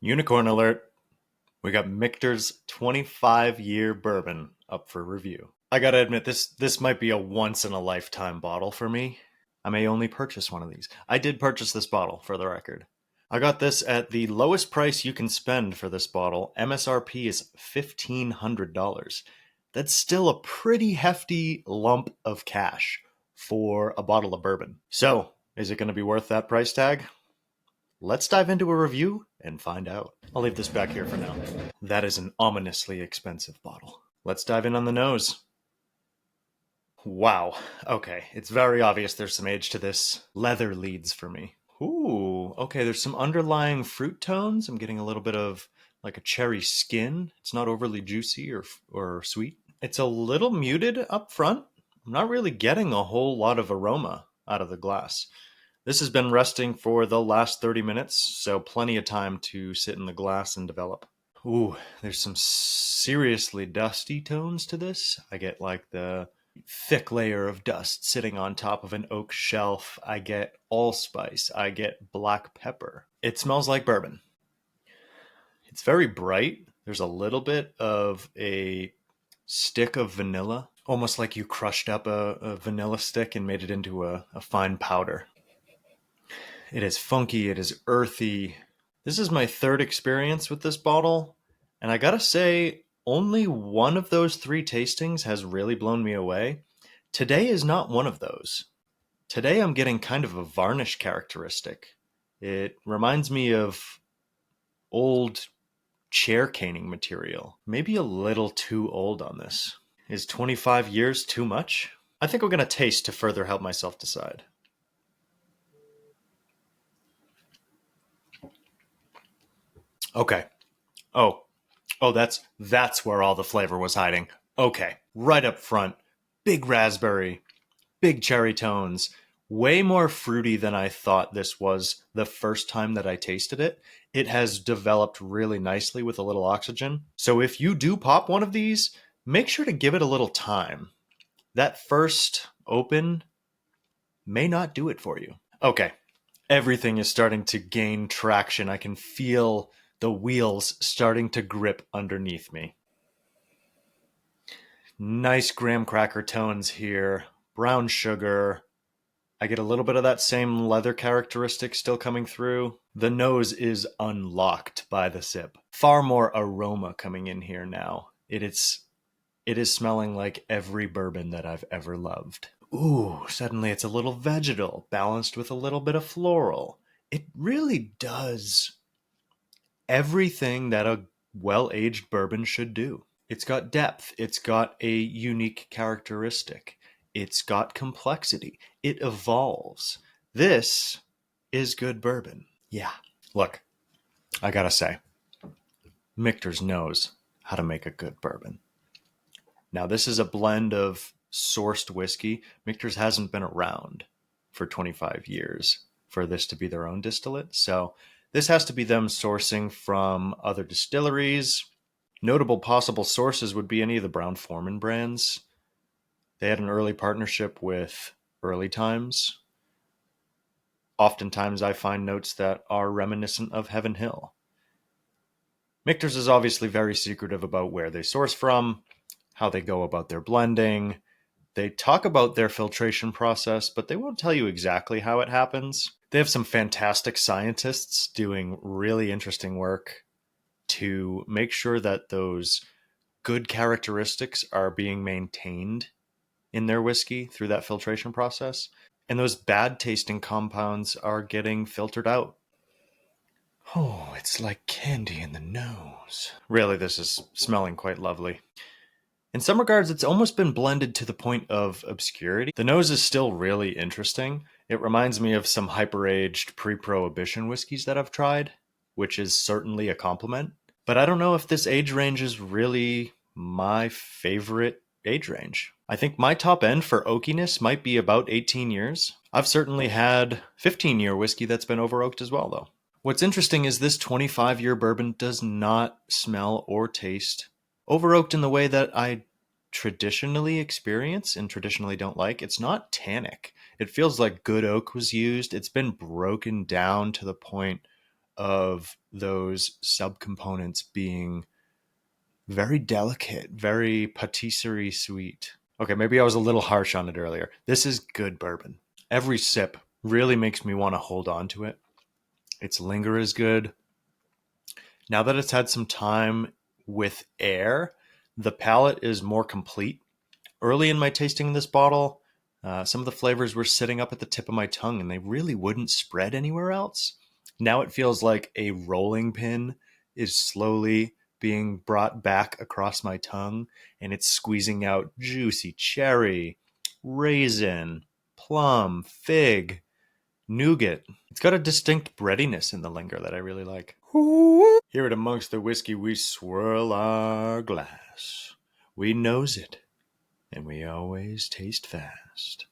Unicorn alert. We got Michter's 25-year bourbon up for review. I gotta admit, this might be a once-in-a-lifetime bottle for me. I may only purchase one of these. I did purchase this bottle, for the record. I got this at the lowest price you can spend for this bottle. MSRP is $1,500. That's still a pretty hefty lump of cash for a bottle of bourbon. So, is it going to be worth that price tag? Let's dive into a review and find out. I'll leave this back here for now. That is an ominously expensive bottle. Let's dive in on the nose. Wow. Okay, it's very obvious there's some age to this. Leather leads for me. Ooh, okay, there's some underlying fruit tones. I'm getting a little bit of like a cherry skin. It's not overly juicy or sweet. It's a little muted up front. I'm not really getting a whole lot of aroma out of the glass. This has been resting for the last 30 minutes, so plenty of time to sit in the glass and develop. Ooh, there's some seriously dusty tones to this. I get like the thick layer of dust sitting on top of an oak shelf. I get allspice. I get black pepper. It smells like bourbon. It's very bright. There's a little bit of a stick of vanilla, almost like you crushed up a vanilla stick and made it into a fine powder. It is funky. It is earthy. This is my third experience with this bottle, and I gotta say, only one of those three tastings has really blown me away. Today is not one of those. Today I'm getting kind of a varnish characteristic. It reminds me of old chair caning material. Maybe a little too old on this. Is 25 years too much? I think I'm going to taste to further help myself decide. Okay. Oh, that's where all the flavor was hiding. Okay, right up front, big raspberry, big cherry tones, way more fruity than I thought this was the first time that I tasted it. It has developed really nicely with a little oxygen. So if you do pop one of these, make sure to give it a little time. That first open may not do it for you. Okay, everything is starting to gain traction. I can feel the wheels starting to grip underneath me. Nice graham cracker tones here. Brown sugar. I get a little bit of that same leather characteristic still coming through. The nose is unlocked by the sip. Far more aroma coming in here now. It is smelling like every bourbon that I've ever loved. Ooh, suddenly it's a little vegetal, balanced with a little bit of floral. It really does everything that a well-aged bourbon should do. It's got depth. It's got a unique characteristic. It's got complexity. It evolves. This is good bourbon. Yeah. Look, I gotta say, Michter's knows how to make a good bourbon. Now, this is a blend of sourced whiskey. Michter's hasn't been around for 25 years for this to be their own distillate. So this has to be them sourcing from other distilleries. Notable possible sources would be any of the Brown-Forman brands. They had an early partnership with Early Times. Oftentimes I find notes that are reminiscent of Heaven Hill. Michter's is obviously very secretive about where they source from, how they go about their blending. They talk about their filtration process, but they won't tell you exactly how it happens. They have some fantastic scientists doing really interesting work to make sure that those good characteristics are being maintained in their whiskey through that filtration process. And those bad tasting compounds are getting filtered out. Oh, it's like candy in the nose. Really, this is smelling quite lovely. In some regards, it's almost been blended to the point of obscurity. The nose is still really interesting. It reminds me of some hyper-aged pre-prohibition whiskeys that I've tried, which is certainly a compliment. But I don't know if this age range is really my favorite age range. I think my top end for oakiness might be about 18 years. I've certainly had 15-year whiskey that's been over-oaked as well, though. What's interesting is this 25-year bourbon does not smell or taste over-oaked in the way that I traditionally experience and traditionally don't like. It's not tannic. It feels like good oak was used. It's been broken down to the point of those subcomponents being very delicate, very patisserie sweet. Okay, maybe I was a little harsh on it earlier. This is good bourbon. Every sip really makes me want to hold on to it. Its linger is good. Now that it's had some time with air, the palate is more complete. Early in my tasting this bottle, some of the flavors were sitting up at the tip of my tongue and they really wouldn't spread anywhere else. Now it feels like a rolling pin is slowly being brought back across my tongue and it's squeezing out juicy cherry, raisin, plum, fig, nougat. It's got a distinct breadiness in the linger that I really like. Here at Amongst the Whiskey, we swirl our glass. We nose it, and we always taste fast.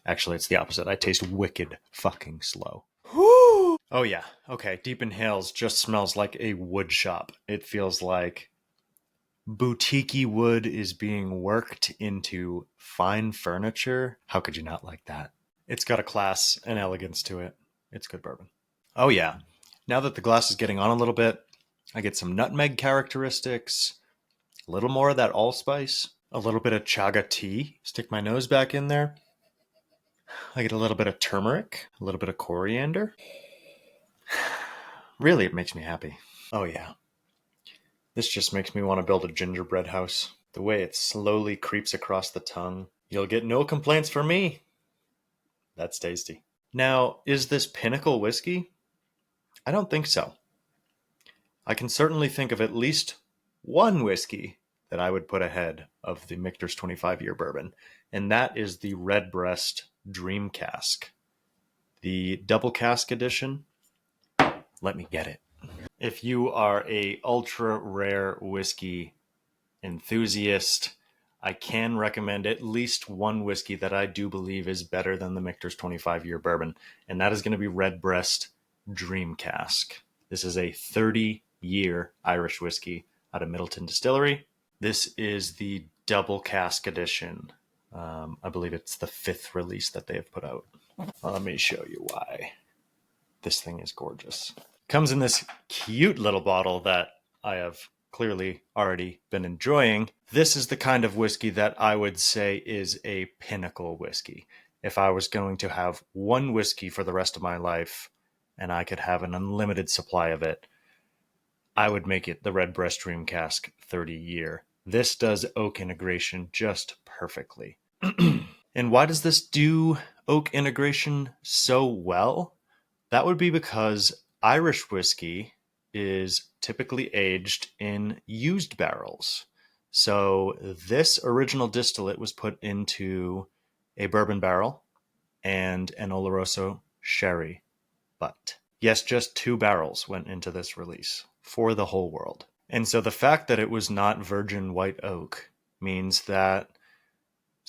Actually, it's the opposite. I taste wicked fucking slow. Oh yeah, okay. Deep Inhales just smells like a wood shop. It feels like boutique-y wood is being worked into fine furniture. How could you not like that? It's got a class and elegance to it. It's good bourbon. Oh yeah. Now that the glass is getting on a little bit, I get some nutmeg characteristics, a little more of that allspice, a little bit of chaga tea. Stick my nose back in there. I get a little bit of turmeric, a little bit of coriander. Really, it makes me happy. Oh yeah. This just makes me want to build a gingerbread house. The way it slowly creeps across the tongue. You'll get no complaints from me. That's tasty. Now, is this Pinnacle whiskey? I don't think so. I can certainly think of at least one whiskey that I would put ahead of the Michter's 25-year bourbon, and that is the Redbreast Dream Cask. The double cask edition. Let me get it. If you are a ultra rare whiskey enthusiast, I can recommend at least one whiskey that I do believe is better than the Michter's 25-year bourbon, and that is going to be Redbreast Dream Cask. This is a 30-year Irish whiskey out of Middleton Distillery. This is the double cask edition. I believe it's the 5th release that they have put out. Let me show you why. This thing is gorgeous. Comes in this cute little bottle that I have clearly already been enjoying. This is the kind of whiskey that I would say is a pinnacle whiskey. If I was going to have one whiskey for the rest of my life and I could have an unlimited supply of it, I would make it the Redbreast Dream Cask 30-year. This does oak integration just perfectly. And why does this do oak integration so well? That would be because Irish whiskey is typically aged in used barrels. So this original distillate was put into a bourbon barrel and an Oloroso sherry butt. Yes, just 2 barrels went into this release for the whole world. And so the fact that it was not virgin white oak means that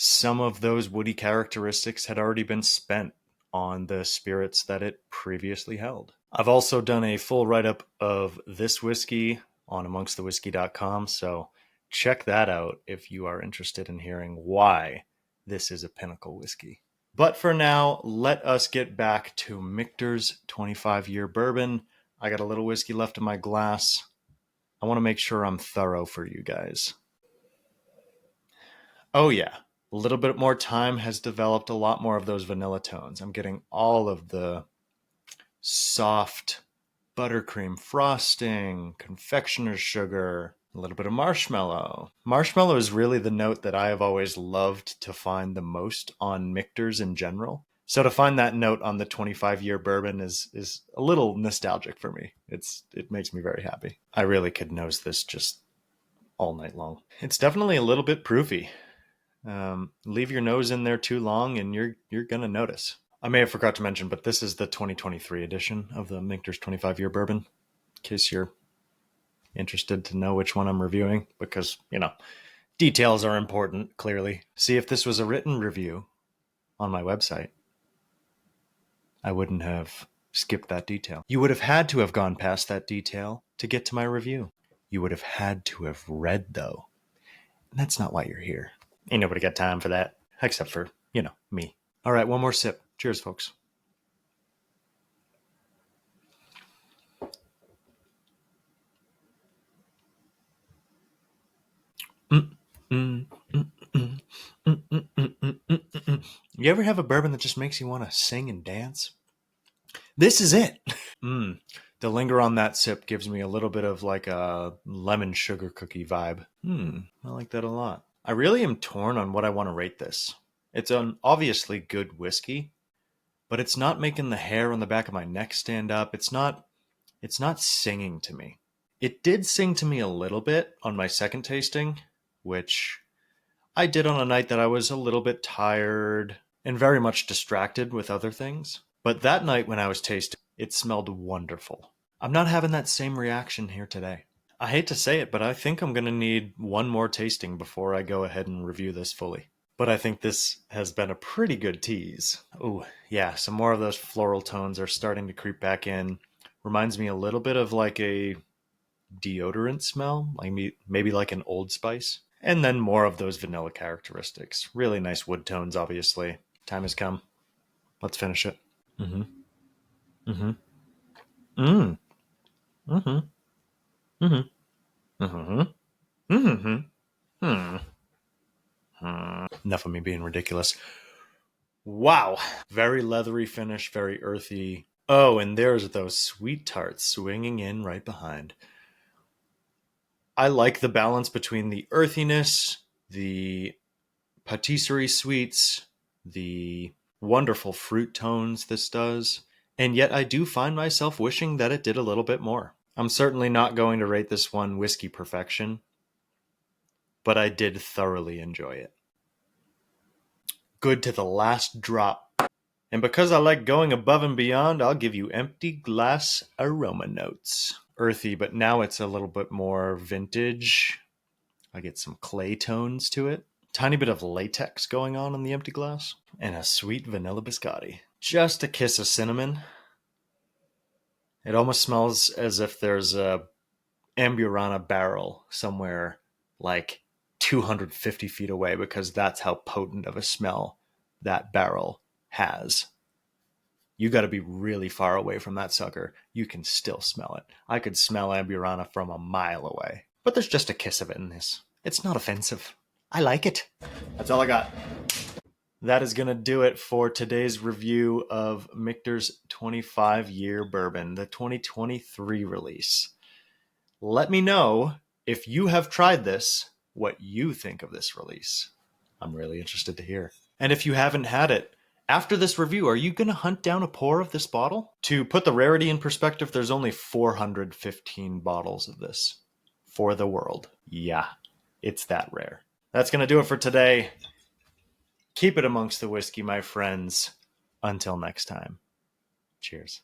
some of those woody characteristics had already been spent on the spirits that it previously held. I've also done a full write-up of this whiskey on amongstthewhiskey.com, so check that out if you are interested in hearing why this is a pinnacle whiskey. But for now, let us get back to Michter's 25-year bourbon. I got a little whiskey left in my glass. I want to make sure I'm thorough for you guys. Oh yeah, a little bit more time has developed a lot more of those vanilla tones. I'm getting all of the soft buttercream frosting, confectioner's sugar, a little bit of marshmallow. Marshmallow is really the note that I have always loved to find the most on Michter's in general. So to find that note on the 25-year bourbon is a little nostalgic for me. It makes me very happy. I really could nose this just all night long. It's definitely a little bit proofy. Leave your nose in there too long and you're gonna notice. I may have forgot to mention, but this is the 2023 edition of the Michter's 25-year bourbon, in case you're interested to know which one I'm reviewing, because, details are important, clearly. See, if this was a written review on my website, I wouldn't have skipped that detail. You would have had to have gone past that detail to get to my review. You would have had to have read, though. And that's not why you're here. Ain't nobody got time for that, except for, me. All right, one more sip. Cheers, folks. Mm, mm, mm, mm, mm, mm, mm, mm, mm. You ever have a bourbon that just makes you want to sing and dance? This is it. Mm. The linger on that sip gives me a little bit of like a lemon sugar cookie vibe. I like that a lot. I really am torn on what I want to rate this. It's an obviously good whiskey, but it's not making the hair on the back of my neck stand up. It's not singing to me. It did sing to me a little bit on my second tasting, which I did on a night that I was a little bit tired and very much distracted with other things. But that night when I was tasting, it smelled wonderful. I'm not having that same reaction here today. I hate to say it, but I think I'm going to need one more tasting before I go ahead and review this fully. But I think this has been a pretty good tease. Oh, yeah, some more of those floral tones are starting to creep back in. Reminds me a little bit of like a deodorant smell, like maybe like an Old Spice. And then more of those vanilla characteristics. Really nice wood tones, obviously. Time has come. Let's finish it. Mm-hmm. Mm-hmm. Mm. Mm-hmm. Mm-hmm. Mm-hmm. Mm-hmm. Mm-hmm. Enough of me being ridiculous. Wow. Very leathery finish, very earthy. Oh, and there's those sweet tarts swinging in right behind. I like the balance between the earthiness, the patisserie sweets, the wonderful fruit tones this does, and yet I do find myself wishing that it did a little bit more. I'm certainly not going to rate this one whiskey perfection, but I did thoroughly enjoy it. Good to the last drop. And because I like going above and beyond, I'll give you empty glass aroma notes. Earthy, but now it's a little bit more vintage. I get some clay tones to it. Tiny bit of latex going on in the empty glass. And a sweet vanilla biscotti. Just a kiss of cinnamon. It almost smells as if there's a Amburana barrel somewhere like 250 feet away, because that's how potent of a smell that barrel has. You got to be really far away from that sucker. You can still smell it. I could smell Amburana from a mile away. But there's just a kiss of it in this. It's not offensive. I like it. That's all I got. That is going to do it for today's review of Michter's 25-year bourbon, the 2023 release. Let me know, if you have tried this, what you think of this release. I'm really interested to hear. And if you haven't had it, after this review, are you going to hunt down a pour of this bottle? To put the rarity in perspective, there's only 415 bottles of this for the world. Yeah, it's that rare. That's going to do it for today. Keep it amongst the whiskey, my friends. Until next time. Cheers.